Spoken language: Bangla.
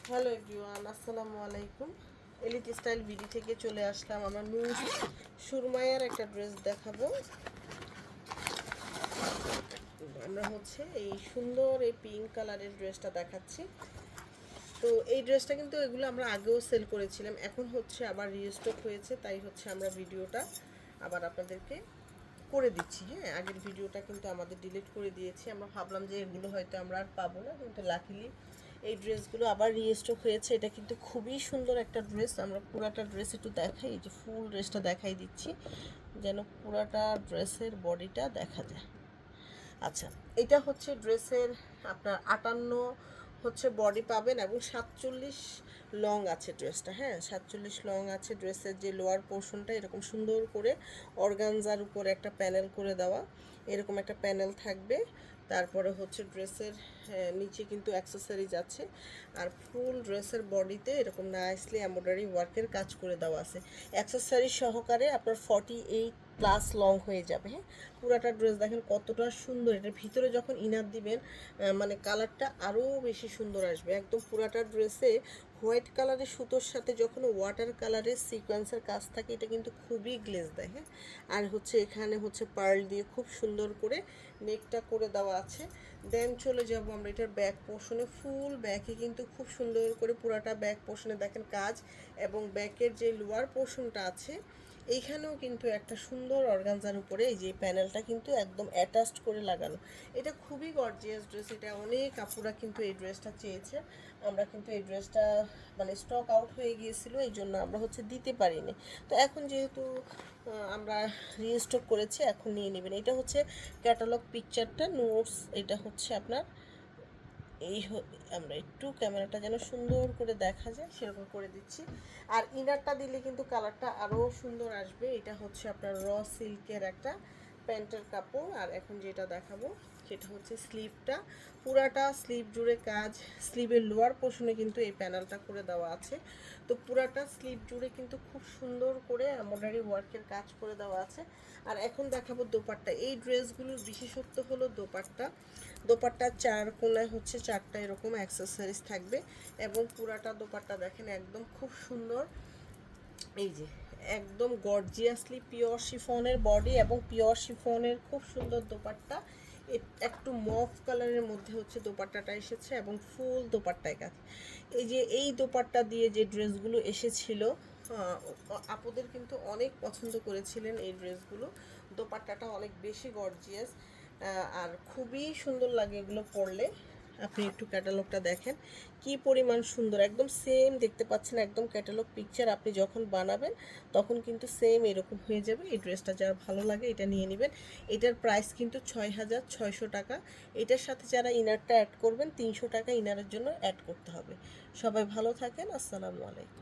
হ্যালো এভরিওয়ান, আসসালামু আলাইকুম। এলিট স্টাইল বিডি থেকে চলে আসলাম। আমরা নূর সুরমায়ার একটা ড্রেস দেখাবো। আমরা এই সুন্দর এই পিঙ্ক কালারের ড্রেসটা দেখাচ্ছি। তো এই ড্রেসটা কিন্তু এগুলো আমরা আগেও সেল করেছিলাম, এখন আবার রিস্টক হয়েছে, তাই আমরা ভিডিওটা আবার আপনাদেরকে করে দিচ্ছি। হ্যাঁ, আগের ভিডিওটা কিন্তু আমাদের ডিলিট করে দিয়েছি। আমরা ভাবলাম যে এগুলো হয়তো আমরা আর পাবো না, কিন্তু লাকিলি এই ড্রেসগুলো আবার রিস্টক হয়েছে। এটা কিন্তু খুবই সুন্দর একটা ড্রেস। আমরা পুরাটা ড্রেস একটু দেখাই, এই যে ফুল ড্রেসটা দেখাই দিচ্ছি যেন পুরাটা ড্রেসের বডিটা দেখা যায়। আচ্ছা, এটা ড্রেসের আপনার 58 বডি পাবেন এবং 47 লং আছে ড্রেসটা। হ্যাঁ, 47 লং আছে। ড্রেসের যে লোয়ার পোর্শনটা এরকম সুন্দর করে অর্গানজার উপরে একটা প্যানেল করে দেওয়া, এরকম একটা প্যানেল থাকবে। তারপরে ড্রেসের নিচে কিন্তু অ্যাক্সেসরিজ আছে, আর ফুল ড্রেসের বডিতে এরকম নাইসলি এমব্রয়ডারি ওয়ার্কের কাজ করে দেওয়া আছে। অ্যাক্সেসরিজ সহকারে আপনার 48+ লং হয়ে যাবে। হ্যাঁ, পুরাটা ড্রেস দেখেন কতটা সুন্দর। এটার ভিতরে যখন ইনার দিবেন মানে কালারটা আরও বেশি সুন্দর আসবে। একদম পুরাটা ড্রেসে হোয়াইট কালারের সুতোর সাথে যখন ওয়াটার কালারের সিকোয়েন্সের কাজ থাকে, এটা কিন্তু খুবই গ্লেজ দেয়। হ্যাঁ, আর এখানে পার্ল দিয়ে খুব সুন্দর করে নেকটা করে দেওয়া আছে। দেন চলে যাব আমরা এটার ব্যাক পোর্শনে। ফুল ব্যাকে কিন্তু খুব সুন্দর করে পুরাটা ব্যাক পোর্শনে দেখেন কাজ, এবং ব্যাকের যে লোয়ার পোর্শনটা আছে এইখানেও কিন্তু একটা সুন্দর অর্গানজার উপরে এই যে প্যানেলটা কিন্তু একদম অ্যাটাচড করে লাগানো। এটা খুবই গর্জিয়াস ড্রেস। এটা অনেক আপুরা কিন্তু এই ড্রেসটা চেয়েছে। আমরা কিন্তু এই ড্রেসটা মানে স্টক আউট হয়ে গিয়েছিল, এই জন্য আমরা দিতে পারিনি। তো এখন যেহেতু আমরা রিস্টক করেছি, এখন নিয়ে নেবেন। এটা ক্যাটালগ পিকচারটা নোটস। এটা আপনার এই আমরা একটু ক্যামেরাটা যেন সুন্দর করে দেখা যায় সেরকম করে দিচ্ছি। আর ইনারটা দিলে কিন্তু কালারটা আরও সুন্দর আসবে। এটা আপনার র সিল্কের একটা প্যান্টের কাপড়। আর এখন যেটা দেখাবো সেটা স্লিভটা, পুরাটা স্লিভ জুড়ে কাজ। স্লিভের লোয়ার পোর্শনে কিন্তু এই প্যানেলটা করে দেওয়া আছে। তো পুরাটা স্লিভ জুড়ে কিন্তু খুব সুন্দর করে এমব্রয়ডারি ওয়ার্কের কাজ করে দেওয়া আছে। আর এখন দেখাবো দোপাট্টা। এই ড্রেসগুলোর বিশেষত্ব হলো দোপাট্টা। দোপাট্টার চার কোনায় চারটা এরকম অ্যাক্সেসরিজ থাকবে, এবং পুরাটা দোপাট্টা দেখেন একদম খুব সুন্দর। এই যে একদম গর্জিয়াসলি পিওর শিফনের বডি এবং পিওর শিফনের খুব সুন্দর দোপাট্টা। একটু মফ কালারের মধ্যে দোপাট্টাটা এসেছে, এবং ফুল দোপাট্টায় কাজ। এই যে এই দোপাট্টা দিয়ে যে ড্রেসগুলো এসেছিল, আপুদের কিন্তু অনেক পছন্দ করেছিলেন এই ড্রেসগুলো। দোপাট্টাটা অনেক বেশি গর্জিয়াস, আর খুবই সুন্দর লাগে এগুলো পরলে। আপনি একটু ক্যাটালগটা দেখেন কি পরিমাণ সুন্দর, একদম সেম দেখতে পাচ্ছেন, একদম ক্যাটালগ পিকচার। আপনি যখন বানাবেন তখন কিন্তু সেম এরকম হয়ে যাবে। এই ড্রেসটা যারা ভালো লাগে এটা নিয়ে নেবেন। এটার প্রাইস কিন্তু 6600 টাকা। এটার সাথে যারা ইনারটা অ্যাড করবেন 300 টাকা ইনারের জন্য অ্যাড করতে হবে। সবাই ভালো থাকেন, আসসালামু আলাইকুম।